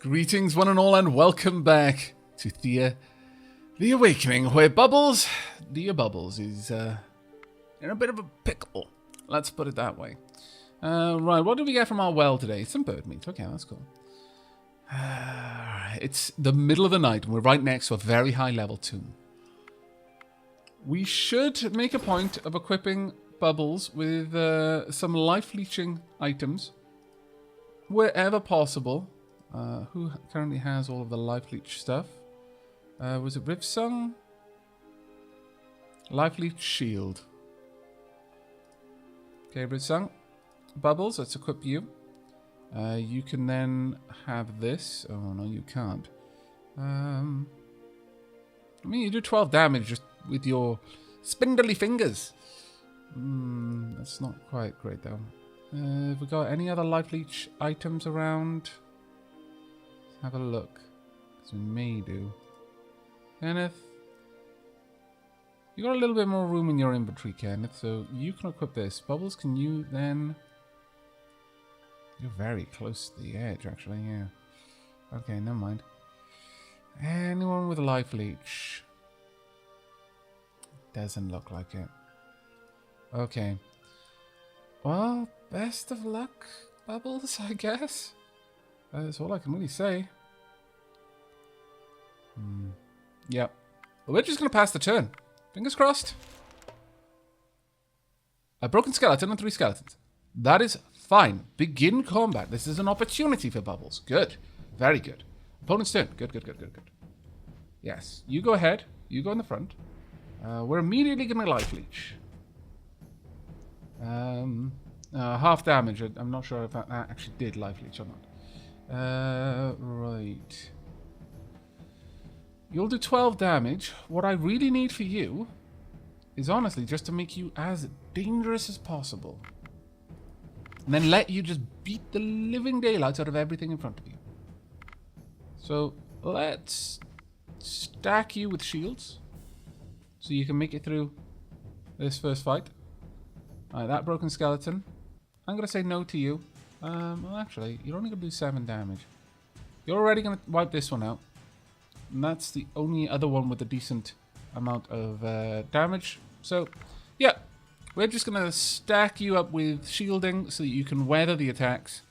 Greetings, one and all, and welcome back to Thea the Awakening, where Bubbles, Thea Bubbles, is in a bit of a pickle. Let's put it that way. Right, what did we get from our well today? Some bird meat. Okay, that's cool. It's the middle of the night, and we're right next to a very high level tomb. We should make a point of equipping Bubbles with some life leeching items wherever possible. Who currently has all of the life leech stuff? Was it Rivsung? Life leech shield. Okay, Rivsung. Bubbles, let's equip you. You can then have this. Oh, no, you can't. I mean, you do 12 damage just with your spindly fingers. That's not quite great, though. Have we got any other life leech items around? Have a look, because we may do. Kenneth, you got a little bit more room in your inventory, Kenneth, so you can equip this. Bubbles, can you then... You're very close to the edge, actually, yeah. Okay, never mind. Anyone with a life leech? Doesn't look like it. Okay. Well, best of luck, Bubbles, I guess. That's all I can really say. Yep. Well, we're just going to pass the turn. Fingers crossed. A broken skeleton and 3 skeletons. That is fine. Begin combat. This is an opportunity for Bubbles. Good. Very good. Opponent's turn. Good. Yes. You go ahead. You go in the front. We're immediately going to life leech. Half damage. I'm not sure if that actually did life leech or not. Right. You'll do 12 damage. What I really need for you is honestly just to make you as dangerous as possible. And then let you just beat the living daylights out of everything in front of you. So let's stack you with shields so you can make it through this first fight. Alright, that broken skeleton. I'm going to say no to you. Well, actually, you're only going to do 7 damage. You're already going to wipe this one out. And that's the only other one with a decent amount of damage. So, yeah. We're just going to stack you up with shielding so that you can weather the attacks.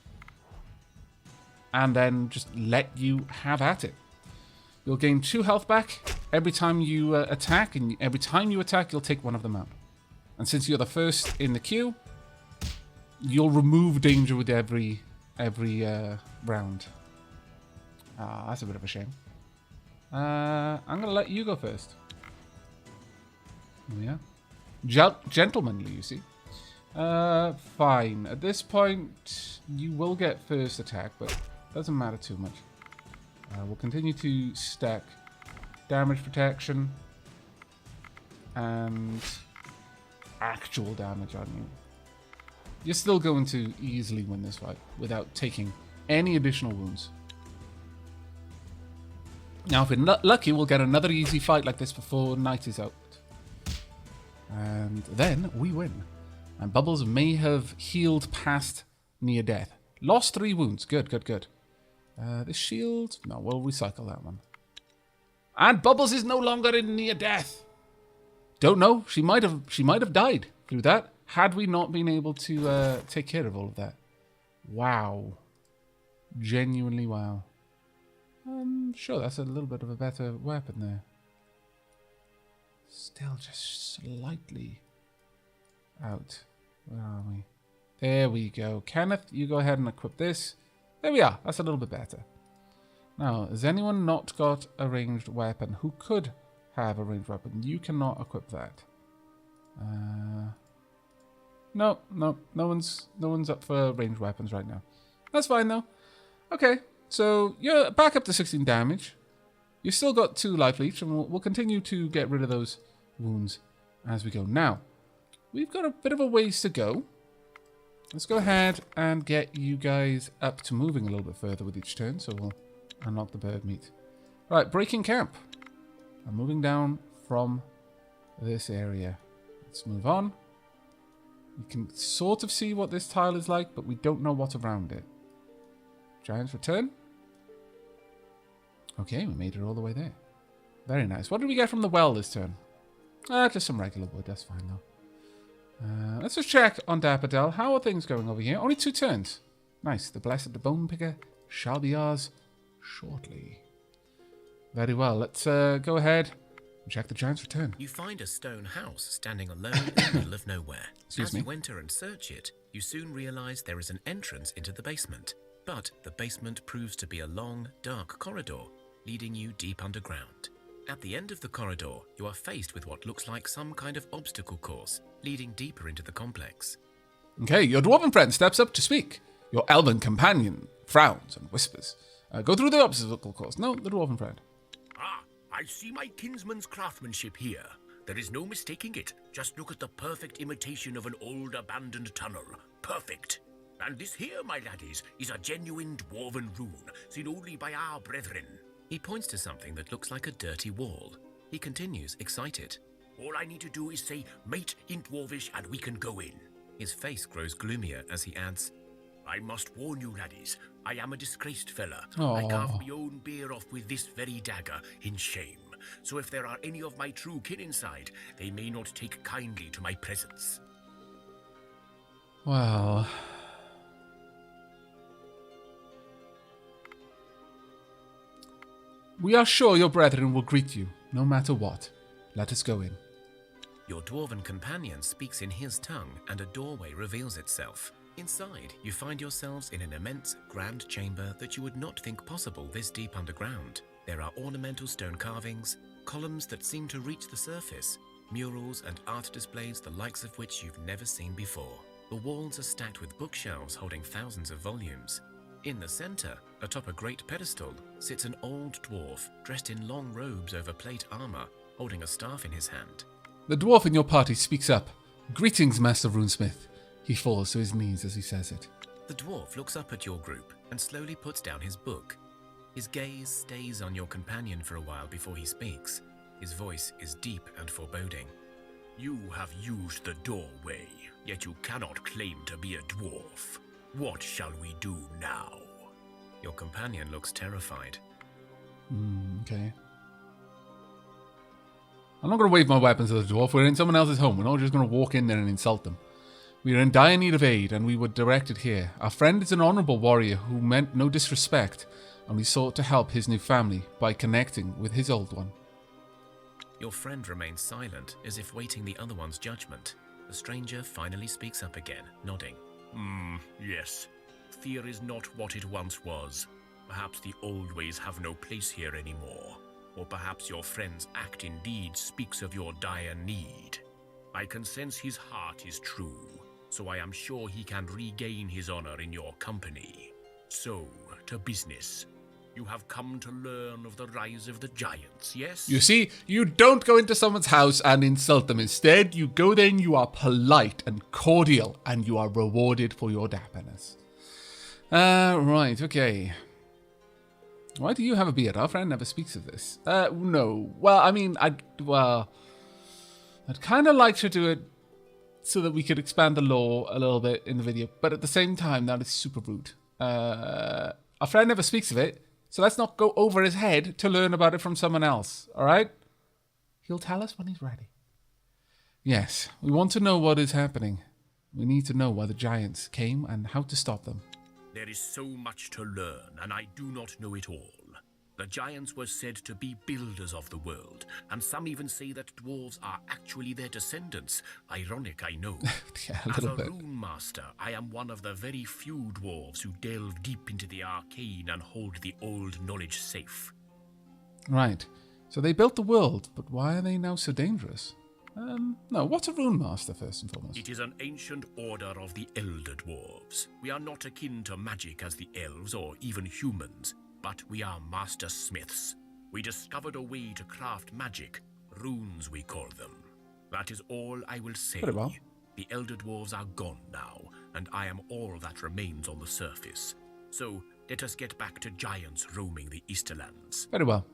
And then just let you have at it. You'll gain 2 health back every time you attack. And every time you attack, you'll take one of them out. And since you're the first in the queue... You'll remove danger with every round. That's a bit of a shame. I'm going to let you go first. Yeah. Gentlemanly, you see. Fine. At this point, you will get first attack, but it doesn't matter too much. We'll continue to stack damage protection and actual damage on you. You're still going to easily win this fight without taking any additional wounds. Now, if we're lucky, we'll get another easy fight like this before night is out. And then we win. And Bubbles may have healed past near death. Lost 3 wounds. Good. This shield... No, we'll recycle that one. And Bubbles is no longer in near death. Don't know. She might have died through that. Had we not been able to take care of all of that. Wow. Genuinely wow. Sure, that's a little bit of a better weapon there. Still just slightly out. Where are we? There we go. Kenneth, you go ahead and equip this. There we are. That's a little bit better. Now, has anyone not got a ranged weapon? Who could have a ranged weapon? You cannot equip that. No one's up for ranged weapons right now. That's fine though. Okay, so you're back up to 16 damage. You've still got 2 life leech, and we'll continue to get rid of those wounds as we go. Now, we've got a bit of a ways to go. Let's go ahead and get you guys up to moving a little bit further with each turn, so we'll unlock the bird meat. Right, breaking camp. I'm moving down from this area. Let's move on. You can sort of see what this tile is like, but we don't know what's around it. Giant's Return. Okay, we made it all the way there. Very nice. What did we get from the well this turn? Just some regular wood. That's fine, though. Let's just check on Dapperdell. How are things going over here? Only 2 turns. Nice. The Blessed the Bone Picker shall be ours shortly. Very well. Let's go ahead and check the Giant's return. You find a stone house standing alone in the middle of nowhere. Excuse As me. you enter and search it, you soon realize there is an entrance into the basement. But the basement proves to be a long, dark corridor leading you deep underground. At the end of the corridor, you are faced with what looks like some kind of obstacle course leading deeper into the complex. Okay, your dwarven friend steps up to speak. Your elven companion frowns and whispers. Go through the obstacle course. No, the dwarven friend. Ah, I see my kinsman's craftsmanship here. There is no mistaking it. Just look at the perfect imitation of an old abandoned tunnel. Perfect. And this here, my laddies, is a genuine dwarven rune, seen only by our brethren. He points to something that looks like a dirty wall. He continues, excited. All I need to do is say, mate in dwarvish, and we can go in. His face grows gloomier as he adds, I must warn you, laddies, I am a disgraced fella. Aww. I carved my own beer off with this very dagger, in shame. So if there are any of my true kin inside, they may not take kindly to my presence. Well... We are sure your brethren will greet you, no matter what. Let us go in. Your dwarven companion speaks in his tongue, and a doorway reveals itself. Inside, you find yourselves in an immense, grand chamber that you would not think possible this deep underground. There are ornamental stone carvings, columns that seem to reach the surface, murals and art displays the likes of which you've never seen before. The walls are stacked with bookshelves holding thousands of volumes. In the center, atop a great pedestal, sits an old dwarf dressed in long robes over plate armor, holding a staff in his hand. The dwarf in your party speaks up. Greetings, Master Runesmith. He falls to his knees as he says it. The dwarf looks up at your group and slowly puts down his book. His gaze stays on your companion for a while before he speaks. His voice is deep and foreboding. You have used the doorway, yet you cannot claim to be a dwarf. What shall we do now? Your companion looks terrified. Okay. I'm not going to wave my weapons at the dwarf. We're in someone else's home. We're not just going to walk in there and insult them. We are in dire need of aid, and we were directed here. Our friend is an honourable warrior who meant no disrespect, and we sought to help his new family by connecting with his old one. Your friend remains silent, as if waiting the other one's judgment. The stranger finally speaks up again, nodding. Yes. Fear is not what it once was. Perhaps the old ways have no place here anymore. Or perhaps your friend's act indeed speaks of your dire need. I can sense his heart is true, so I am sure he can regain his honor in your company. So, to business. You have come to learn of the rise of the giants, yes? You see, you don't go into someone's house and insult them. Instead, you go there and you are polite and cordial, and you are rewarded for your dapperness. Right, okay. Why do you have a beard? Our friend never speaks of this. No. Well, I mean, I'd kind of like to do it so that we could expand the lore a little bit in the video, but at the same time, that is super rude. Our friend never speaks of it, so let's not go over his head to learn about it from someone else, all right? He'll tell us when he's ready. Yes, we want to know what is happening. We need to know why the giants came and how to stop them. There is so much to learn, and I do not know it all. The giants were said to be builders of the world, and some even say that dwarves are actually their descendants. Ironic, I know. Yeah, a As little a bit. rune master, I am one of the very few dwarves who delve deep into the arcane and hold the old knowledge safe. Right. So they built the world, but why are they now so dangerous? No, what's a rune master, first and foremost? It is an ancient order of the Elder Dwarves. We are not akin to magic as the elves or even humans, but we are master smiths. We discovered a way to craft magic, runes we call them. That is all I will say. Very well. The Elder Dwarves are gone now, and I am all that remains on the surface. So let us get back to giants roaming the Easterlands. Very well.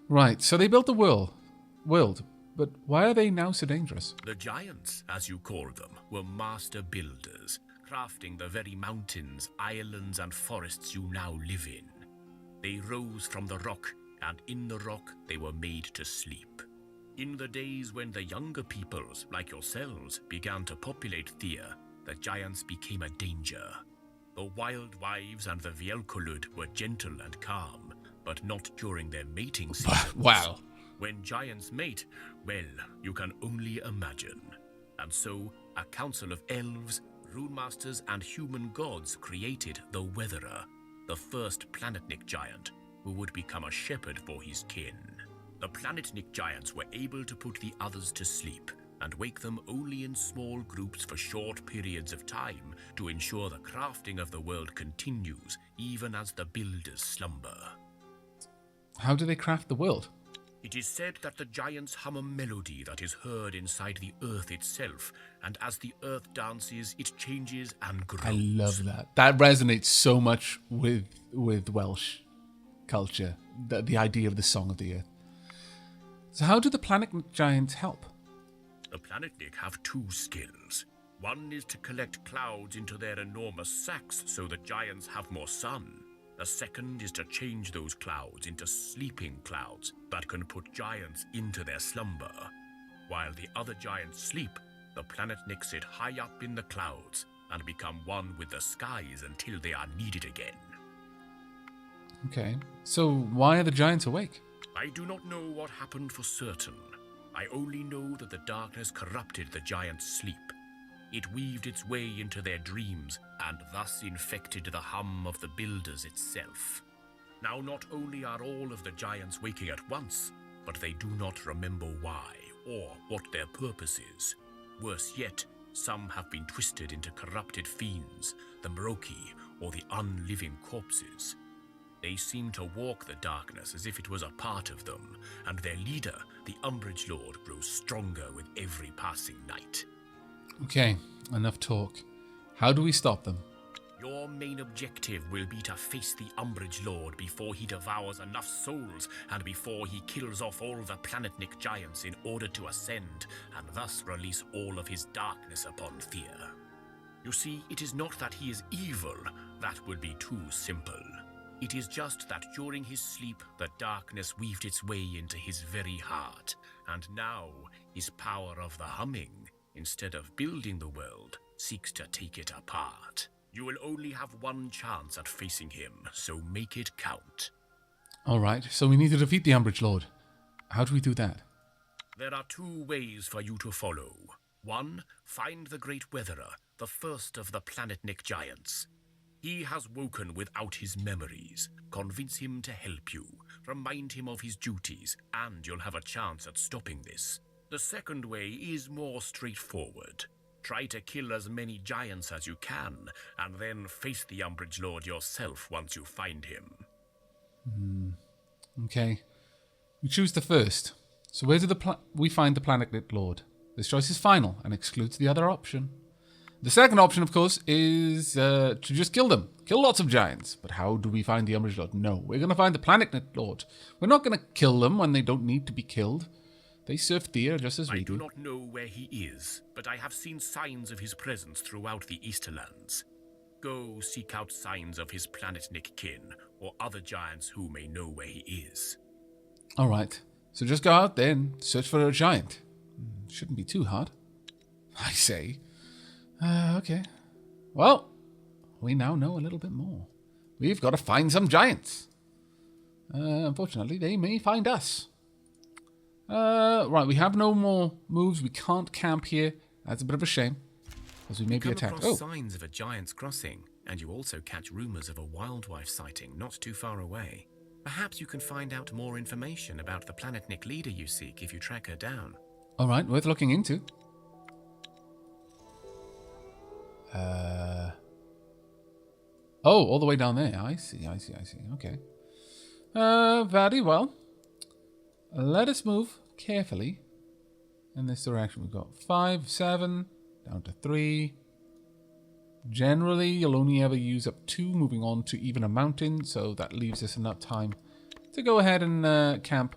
Right, so they built the world, but why are they now so dangerous? The giants, as you call them, were master builders, crafting the very mountains, islands, and forests you now live in. They rose from the rock and in the rock they were made to sleep. In the days when the younger peoples, like yourselves, began to populate Thea, the giants became a danger. The wild wives and the Vielkolud were gentle and calm, but not during their mating seasons. Wow. When giants mate, well, you can only imagine. And so, a council of elves, runemasters, and human gods created the Weatherer, the first Planetnik giant, who would become a shepherd for his kin. The Planetnik giants were able to put the others to sleep and wake them only in small groups for short periods of time to ensure the crafting of the world continues even as the builders slumber. How do they craft the world? It is said that the giants hum a melody that is heard inside the earth itself, and as the earth dances, it changes and grows. I love that. That resonates so much with Welsh culture, the idea of the Song of the Earth. So how do the Planetnik giants help? The Planetnik have two skills. One is to collect clouds into their enormous sacks so the giants have more sun. The second is to change those clouds into sleeping clouds that can put giants into their slumber. While the other giants sleep, the Planetnik sit high up in the clouds and become one with the skies until they are needed again. Okay, so why are the giants awake? I do not know what happened for certain. I only know that the darkness corrupted the giants' sleep. It weaved its way into their dreams and thus infected the hum of the builders itself. Now not only are all of the giants waking at once, but they do not remember why or what their purpose is. Worse yet, some have been twisted into corrupted fiends, the Mroki, or the unliving corpses. They seem to walk the darkness as if it was a part of them, and their leader, the Umbrage Lord, grows stronger with every passing night. Okay, enough talk. How do we stop them? Your main objective will be to face the Umbrage Lord before he devours enough souls and before he kills off all the Planetnik giants in order to ascend and thus release all of his darkness upon Thea. You see, it is not that he is evil, that would be too simple. It is just that during his sleep, the darkness weaved its way into his very heart, and now his power of the humming, instead of building the world, seeks to take it apart. You will only have one chance at facing him, so make it count. Alright, so we need to defeat the Umbrage Lord. How do we do that? There are two ways for you to follow. One, find the Great Weatherer, the first of the Planetnik giants. He has woken without his memories. Convince him to help you. Remind him of his duties, and you'll have a chance at stopping this. The second way is more straightforward. Try to kill as many giants as you can, and then face the Umbrage Lord yourself once you find him. Okay. We choose the first. So where do we find the Planetnik Lord? This choice is final and excludes the other option. The second option, of course, is to just kill them. Kill lots of giants. But how do we find the Umbrage Lord? No, we're going to find the Planetnik Lord. We're not going to kill them when they don't need to be killed. They serve Thea just as we do. I do not know where he is, but I have seen signs of his presence throughout the Easterlands. Go seek out signs of his Planetnik kin, or other giants who may know where he is. Alright, so just go out there and search for a giant. Shouldn't be too hard, I say. Okay. Well, we now know a little bit more. We've got to find some giants. Unfortunately, they may find us. Right, we have no more moves. We can't camp here. That's a bit of a shame, as we may be attacked. You come across signs of a giant's crossing, and you also catch rumours of a wildlife sighting not too far away. Perhaps you can find out more information about the Planetnik leader you seek if you track her down. All right, worth looking into. Oh, all the way down there. I see. Okay. Very well. Let us move carefully in this direction. We've got 5, 7, down to 3. Generally, you'll only ever use up 2 moving on to even a mountain, so that leaves us enough time to go ahead and camp.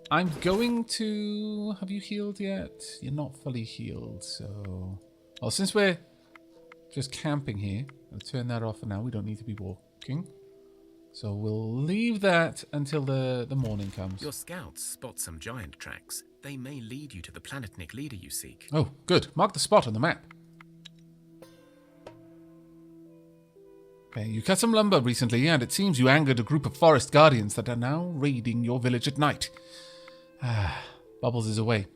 I'm going to... Have you healed yet? You're not fully healed, so... Well, since we're just camping here, I'll turn that off for now. We don't need to be walking. So we'll leave that until the morning comes. Your scouts spot some giant tracks. They may lead you to the Planetnik leader you seek. Oh, good. Mark the spot on the map. Okay, you cut some lumber recently, and it seems you angered a group of forest guardians that are now raiding your village at night. Bubbles is away.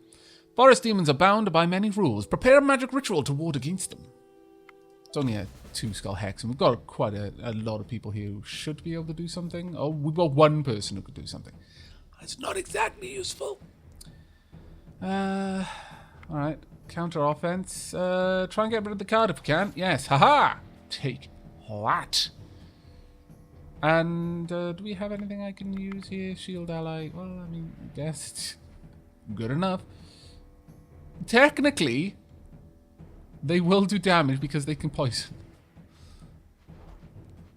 Forest demons are bound by many rules. Prepare a magic ritual to ward against them. It's only a 2-skull hex, and we've got quite a lot of people here who should be able to do something. Oh, we've got one person who could do something. It's not exactly useful. Alright. Counter offense. Try and get rid of the card if we can. Yes. Haha! Take that. And do we have anything I can use here? Shield ally. Well, I mean, I guess it's good enough. Technically, they will do damage because they can poison.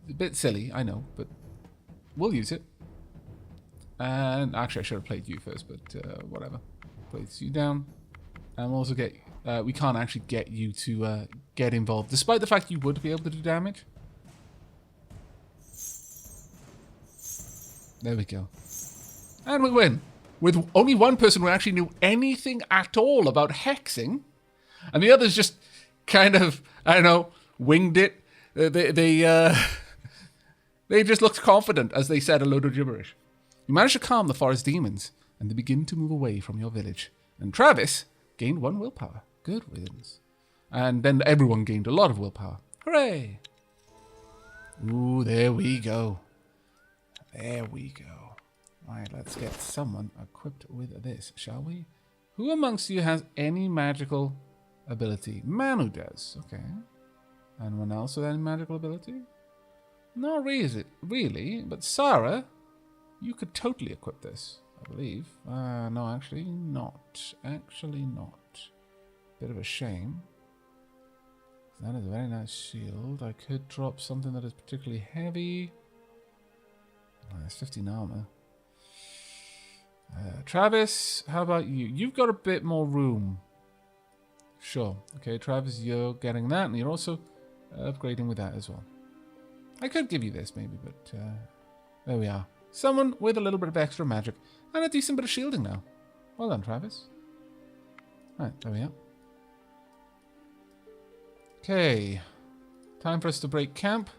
It's a bit silly, I know, but we'll use it. And actually, I should have played you first, but whatever. Place you down. And we'll also get... we can't actually get you to get involved, despite the fact you would be able to do damage. There we go. And we win. With only one person who actually knew anything at all about hexing. And the others just kind of, I don't know, winged it. They just looked confident as they said a load of gibberish. You managed to calm the forest demons, and they begin to move away from your village. And Travis gained 1 willpower. Good riddance. And then everyone gained a lot of willpower. Hooray! Ooh, there we go. There we go. Right, let's get someone equipped with this, shall we? Who amongst you has any magical ability? Manu does. Okay. Anyone else with any magical ability? Not really, but Sarah, you could totally equip this, I believe. No, actually not. Actually not. Bit of a shame. That is a very nice shield. I could drop something that is particularly heavy. It's 15 armor. Travis, how about you? You've got a bit more room. Sure. Okay, Travis, you're getting that, and you're also upgrading with that as well. I could give you this, maybe, but there we are. Someone with a little bit of extra magic and a decent bit of shielding now. Well done, Travis. Right, there we are. Okay. Time for us to break camp.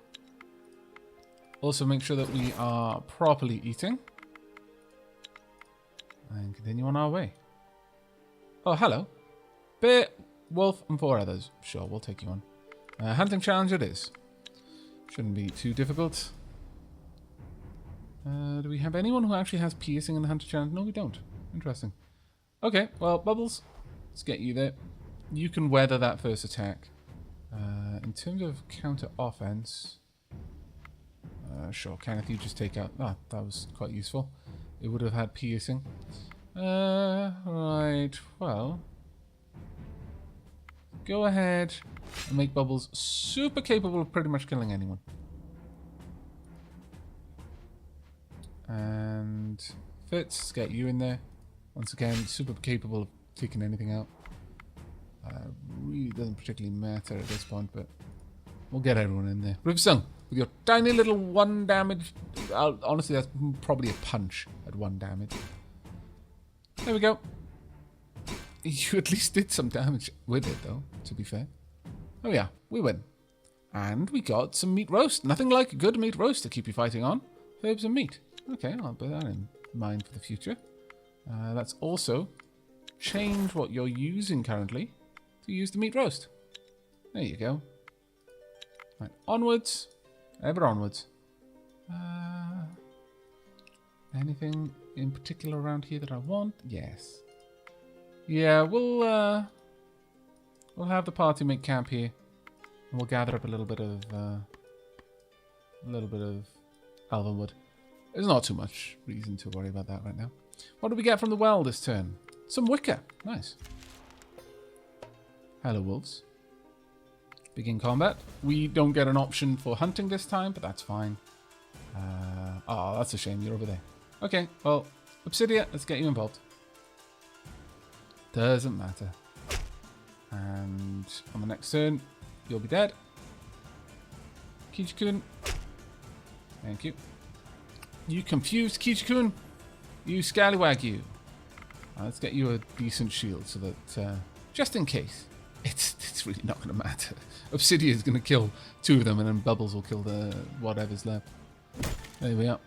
Also make sure that we are properly eating. And continue on our way. Oh, hello. Bear, wolf, and 4 others. Sure, we'll take you on. Hunting challenge it is. Shouldn't be too difficult. Do we have anyone who actually has piercing in the hunter challenge? No, we don't. Interesting. Okay, well, Bubbles, let's get you there. You can weather that first attack. In terms of counter offense... sure, Kenneth, you just take out... Ah, that was quite useful. It would have had piercing. Right, well... Go ahead and make Bubbles super capable of pretty much killing anyone. And Fitz, get you in there. Once again, super capable of taking anything out. Really doesn't particularly matter at this point, but we'll get everyone in there. Rivsung, with your tiny little 1 damage. Honestly, that's probably a punch at 1 damage. There we go. You at least did some damage with it, though, to be fair. Oh yeah, we win. And we got some meat roast. Nothing like a good meat roast to keep you fighting on. Herbs and meat. Okay, I'll bear that in mind for the future. Let's also change what you're using currently to use the meat roast. There you go. Right, onwards. Ever onwards. Anything in particular around here that I want? Yes. Yeah, we'll have the party make camp here, and we'll gather up a little bit of elvenwood. There's not too much reason to worry about that right now. What do we get from the well this turn? Some wicker. Nice. Hello, wolves. Begin combat. We don't get an option for hunting this time, but that's fine. Oh, that's a shame. You're over there. Okay, well, Obsidia, let's get you involved. Doesn't matter. And on the next turn, you'll be dead. Kichikun. Thank you. You confused Kichikun. You scallywag you. Let's get you a decent shield so that, just in case, it's really not going to matter. Obsidian's going to kill 2 of them, and then Bubbles will kill the whatever's left. There we are.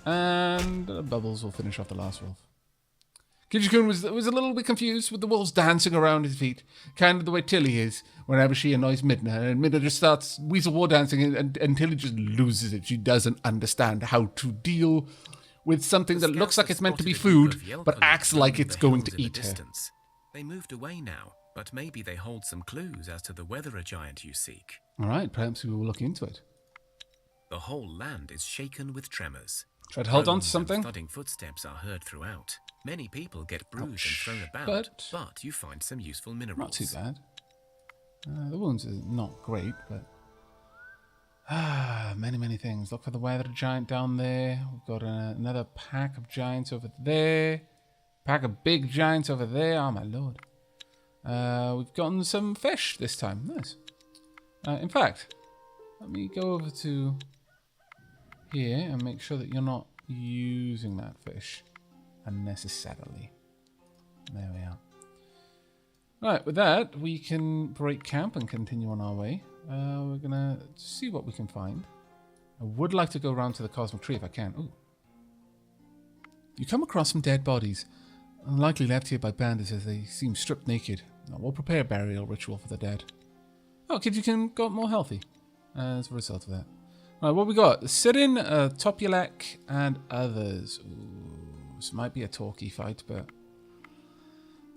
And Bubbles will finish off the last wolf. Kichikun was a little bit confused with the wolves dancing around his feet, kind of the way Tilly is whenever she annoys Midna. And Midna just starts weasel war dancing and Tilly just loses it. She doesn't understand how to deal with something that looks like it's meant to be food, but acts like it's going to eat her. They moved away now, but maybe they hold some clues as to the weatherer giant you seek. All right, perhaps we will look into it. The whole land is shaken with tremors. Try to hold on to Groans something. and thudding footsteps are heard throughout. Many people get bruised and thrown about, but you find some useful minerals. Not too bad. The wounds are not great, but... many things. Look for the weather giant down there. We've got another pack of giants over there. Pack of big giants over there. Oh, my lord. We've gotten some fish this time. Nice. In fact, let me go over to here and make sure that you're not using that fish unnecessarily. There we are. Right, with that, we can break camp and continue on our way. We're going to see what we can find. I would like to go around to the Cosmic Tree if I can. Ooh. You come across some dead bodies, likely left here by bandits as they seem stripped naked. Now, we'll prepare a burial ritual for the dead. Oh, Kichikun got more healthy as a result of that. Right, what we got? Sirin, Topulek, and others. Ooh, this might be a talky fight, but...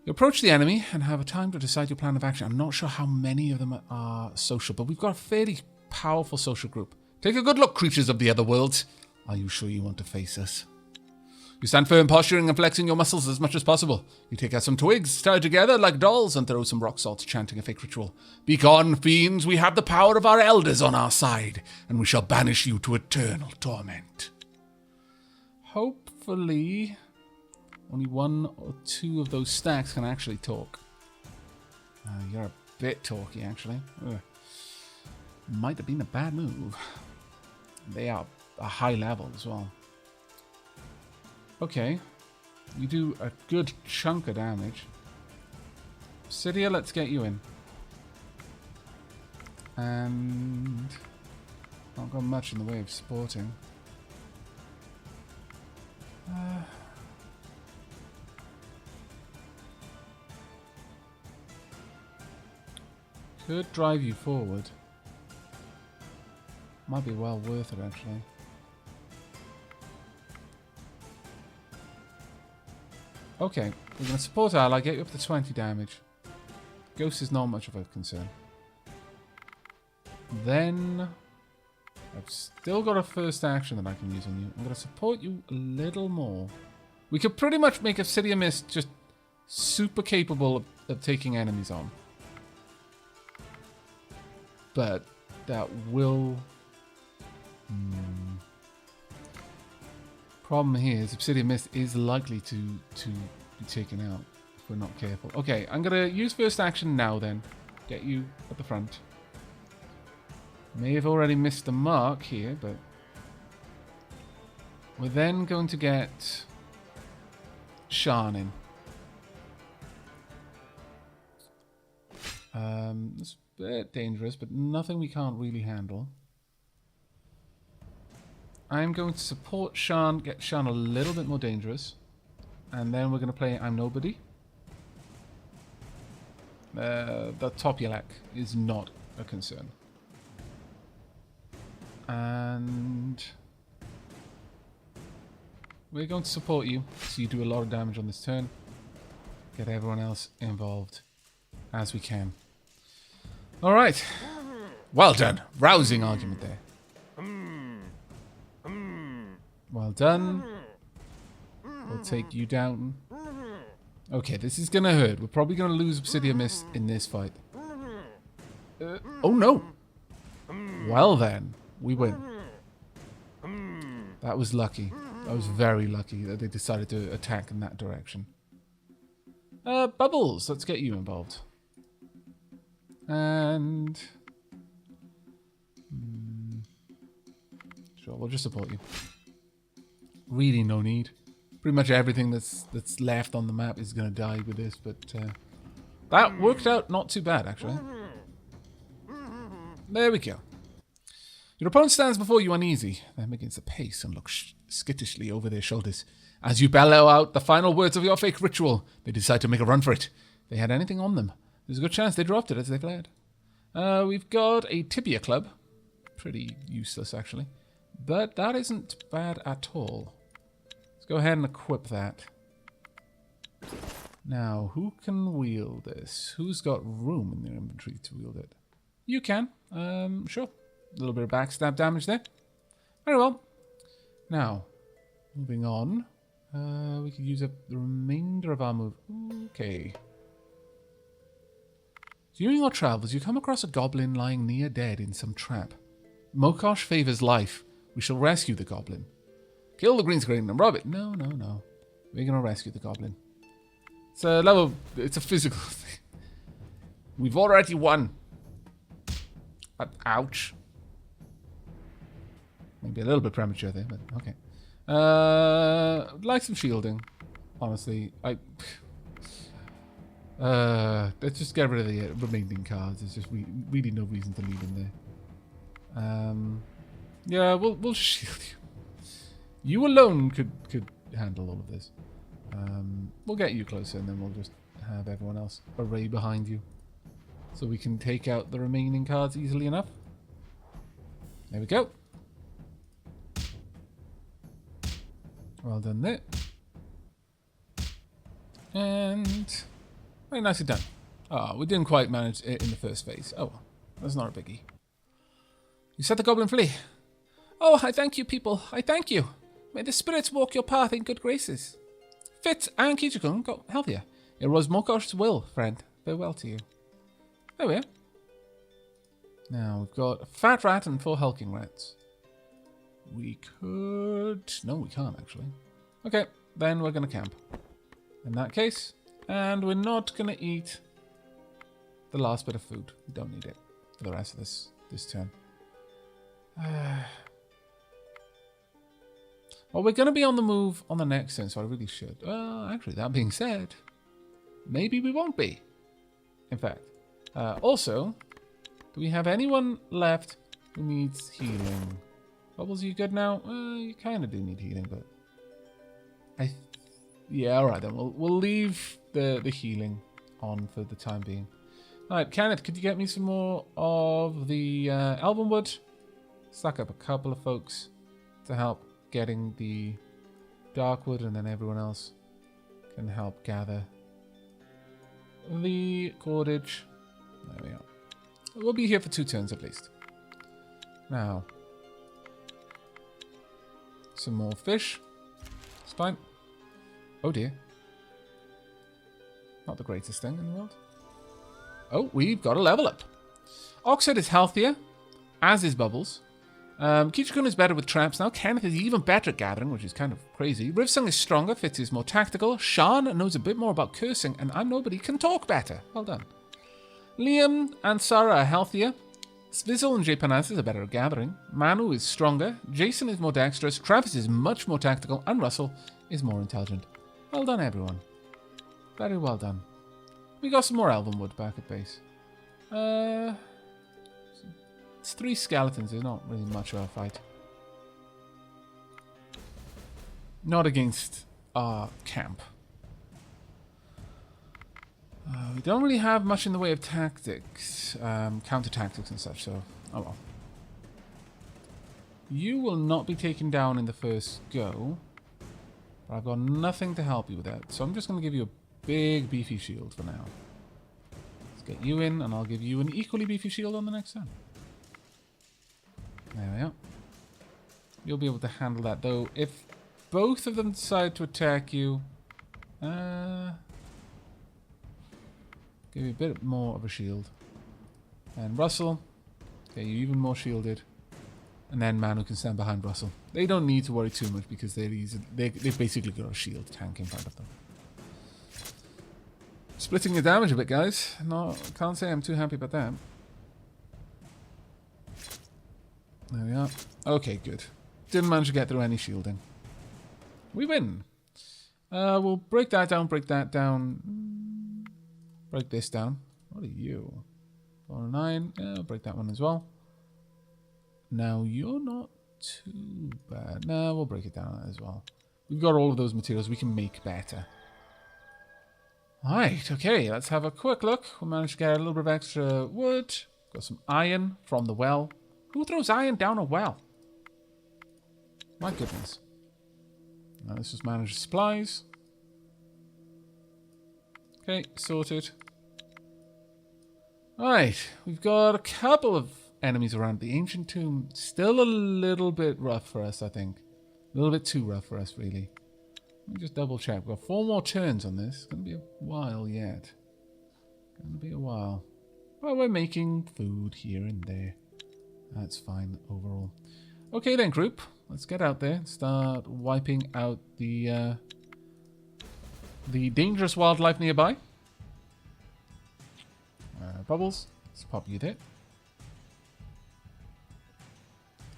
You approach the enemy and have a time to decide your plan of action. I'm not sure how many of them are social, but we've got a fairly powerful social group. Take a good look, creatures of the other worlds. Are you sure you want to face us? You stand firm, posturing and flexing your muscles as much as possible. You take out some twigs, tie together like dolls, and throw some rock salt, chanting a fake ritual. Be gone, fiends, we have the power of our elders on our side, and we shall banish you to eternal torment. Hopefully... only 1 or 2 of those stacks can actually talk. You're a bit talky, actually. Ugh. Might have been a bad move. They are a high level as well. Okay. You do a good chunk of damage. Cydia, let's get you in. And... not got much in the way of supporting. Could drive you forward. Might be well worth it, actually. Okay, we're going to support ally, get you up to 20 damage. Ghost is not much of a concern. Then... I've still got a first action that I can use on you. I'm going to support you a little more. We could pretty much make Obsidian Mist just super capable of taking enemies on. But that will... Problem here is Obsidian Mist is likely to be taken out if we're not careful. Okay, I'm going to use first action now then. Get you at the front. May have already missed the mark here, but... We're then going to get... Sharn in. It's a bit dangerous, but nothing we can't really handle. I'm going to support Sharn, get Sharn a little bit more dangerous. And then we're going to play I'm Nobody. The Topulek is not a concern. And... we're going to support you, so you do a lot of damage on this turn. Get everyone else involved as we can. Alright. Well done. Rousing argument there. Well done. We'll take you down. Okay, this is gonna hurt. We're probably gonna lose Obsidian Mist in this fight. Oh no! Well then, we win. That was lucky. That was very lucky that they decided to attack in that direction. Bubbles, let's get you involved. And... sure, we'll just support you. really no need. Pretty much everything that's left on the map is going to die with this, but that worked out not too bad, actually. There we go. Your opponent stands before you uneasy. Then begins to pace and look skittishly over their shoulders. As you bellow out the final words of your fake ritual, they decide to make a run for it. If they had anything on them, there's a good chance they dropped it as they fled. We've got a tibia club. Pretty useless, actually. But that isn't bad at all. Let's go ahead and equip that. Now, who can wield this? Who's got room in their inventory to wield it? You can. Sure. A little bit of backstab damage there. Very well. Now, moving on. We could use up the remainder of our move. Okay. During your travels, you come across a goblin lying near dead in some trap. Mokosh favors life. We shall rescue the goblin. Kill the green screen and rob it. No. We're going to rescue the goblin. It's a physical thing. We've already won. Ouch. Maybe a little bit premature there, but okay. Like some shielding, honestly. Let's just get rid of the remaining cards. There's just really no reason to leave them there. Yeah, we'll shield you. You alone could handle all of this. We'll get you closer, and then we'll just have everyone else array behind you, so we can take out the remaining cards easily enough. There we go. Well done there. And very nicely done. Oh, we didn't quite manage it in the first phase. Oh, well, that's not a biggie. You set the goblin free. Oh, I thank you, people. I thank you. May the spirits walk your path in good graces. Fitz and Kichikun got healthier. It was Mokosh's will, friend. Farewell to you. There we are. Now, we've got a fat rat and 4 hulking rats. We could... No, we can't, actually. Okay, then we're going to camp. In that case. And we're not going to eat the last bit of food. We don't need it for the rest of this turn. Well, we're going to be on the move on the next turn, so I really should. Actually, that being said, maybe we won't be. In fact. Also, do we have anyone left who needs healing? Bubbles, you good now? You kind of do need healing, but... Yeah, alright then. We'll leave the healing on for the time being. Alright, Kenneth, could you get me some more of the elven wood? Stack up a couple of folks to help getting the dark wood, and then everyone else can help gather the cordage. There we are. We'll be here for 2 turns at least. Now, some more fish. It's fine. Oh dear. Not the greatest thing in the world. Oh, we've got a level up. Oxhead is healthier, as is Bubbles. Kichikun is better with traps now. Kenneth is even better at gathering, which is kind of crazy. Rivsung is stronger. Fitz is more tactical. Sean knows a bit more about cursing, and I'm nobody can talk better. Well done. Liam and Sarah are healthier. Svizzle and Japanazes are better at gathering. Manu is stronger. Jason is more dexterous. Travis is much more tactical. And Russell is more intelligent. Well done, everyone. Very well done. We got some more elven wood back at base. It's 3 skeletons. There's not really much of a fight. Not against our camp. We don't really have much in the way of tactics, counter-tactics and such, so oh well. You will not be taken down in the first go, but I've got nothing to help you with that, so I'm just going to give you a big beefy shield for now. Let's get you in, and I'll give you an equally beefy shield on the next turn. There we are. You'll be able to handle that, though. If both of them decide to attack you, give you a bit more of a shield. And Russell, okay, you're even more shielded. And then Manu can stand behind Russell. They don't need to worry too much because they've basically got a shield tank in front of them. Splitting the damage a bit, guys. No, can't say I'm too happy about that. There we are. Okay, good. Didn't manage to get through any shielding. We win. We'll break that down, break this down. What are you? 409. Yeah, I'll break that one as well. Now, you're not too bad. No, we'll break it down as well. We've got all of those materials we can make better. Alright, okay, let's have a quick look. We managed to get a little bit of extra wood. Got some iron from the well. Who throws iron down a well? My goodness. Now let's just manage supplies. Okay, sorted. Alright, we've got a couple of enemies around. The ancient tomb, still a little bit rough for us, I think. A little bit too rough for us, really. Let me just double check. We've got 4 more turns on this. It's going to be a while yet. Going to be a while. Well, we're making food here and there. That's fine overall. Okay then, group. Let's get out there and start wiping out the dangerous wildlife nearby. Bubbles, let's pop you there.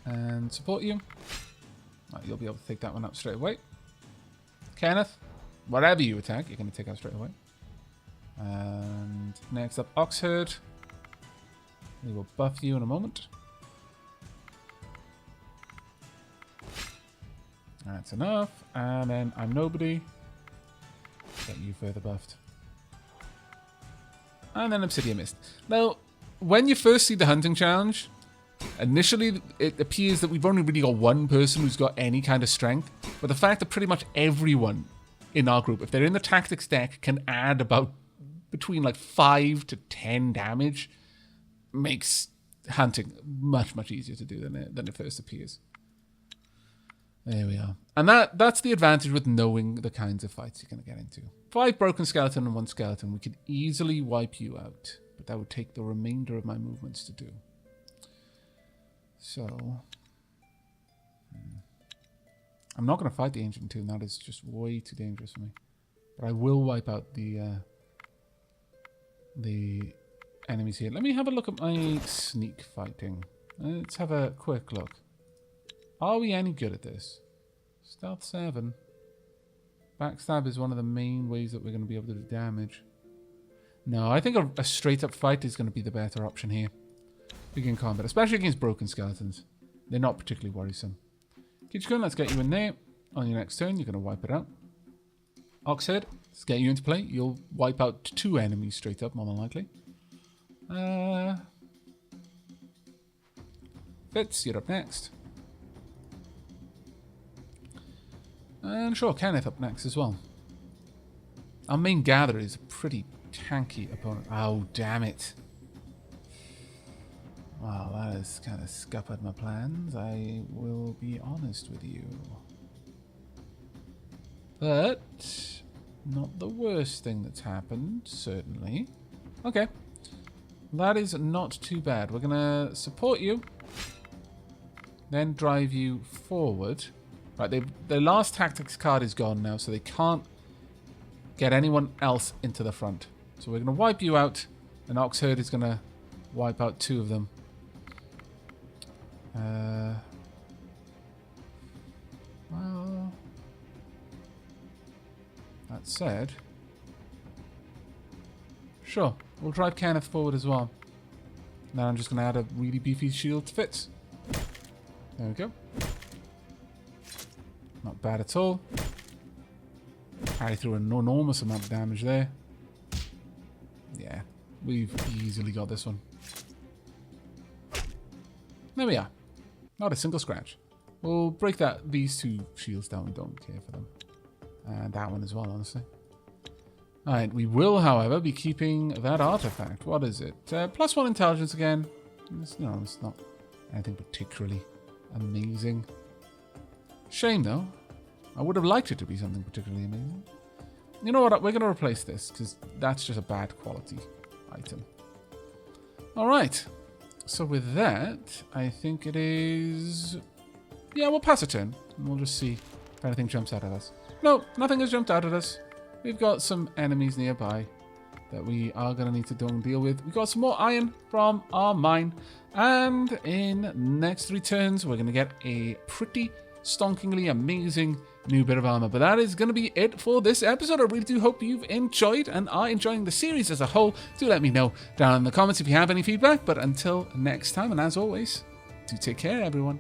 And support you. Right, you'll be able to take that one up straight away. Kenneth, whatever you attack, you're going to take out straight away. And next up, Oxherd. We will buff you in a moment. That's enough. And then I'm Nobody. Get you further buffed. And then Obsidian Mist. Now, when you first see the hunting challenge, initially it appears that we've only really got one person who's got any kind of strength. But the fact that pretty much everyone in our group, if they're in the tactics deck, can add about between like 5 to 10 damage, makes hunting much, much easier to do than it first appears. There we are. And that's the advantage with knowing the kinds of fights you're going to get into. 5 broken skeleton and 1 skeleton. We could easily wipe you out. But that would take the remainder of my movements to do. So... I'm not going to fight the Ancient Tomb. That is just way too dangerous for me. But I will wipe out the enemies here. Let me have a look at my sneak fighting. Let's have a quick look. Are we any good at this? Stealth 7. Backstab is one of the main ways that we're going to be able to do damage. No, I think a straight up fight is going to be the better option here. Begin combat, especially against broken skeletons. They're not particularly worrisome. Kichikun, let's get you in there. On your next turn, you're going to wipe it out. Oxhead, let's get you into play. You'll wipe out 2 enemies straight up, more than likely. Fitz, you're up next. And sure, Kenneth up next as well. Our main gatherer is a pretty tanky opponent. Oh, damn it. Wow, that has kind of scuppered my plans. I will be honest with you. But not the worst thing that's happened, certainly. Okay. That is not too bad. We're going to support you. Then drive you forward. Right, their last tactics card is gone now, so they can't get anyone else into the front. So we're going to wipe you out, and Oxherd is going to wipe out 2 of them. Well, that said, sure, we'll drive Kenneth forward as well. Now I'm just going to add a really beefy shield to Fitz. There we go. Not bad at all. Carry through an enormous amount of damage there. Yeah, we've easily got this one. There we are. Not a single scratch. We'll break these 2 shields down. We don't care for them. And that one as well, honestly. Alright, we will, however, be keeping that artifact. What is it? +1 intelligence again. It's not anything particularly amazing. Shame, though. I would have liked it to be something particularly amazing. You know what? We're going to replace this, because that's just a bad quality item. Alright. So with that, I think it is... Yeah, we'll pass a turn. And we'll just see if anything jumps out at us. No, nothing has jumped out at us. We've got some enemies nearby that we are going to need to deal with. We've got some more iron from our mine. And in next 3 turns, we're going to get a pretty stonkingly amazing new bit of armor. But that is going to be it for this episode. I really do hope you've enjoyed and are enjoying the series as a whole. Do let me know down in the comments if you have any feedback. But until next time, and as always, do take care, everyone.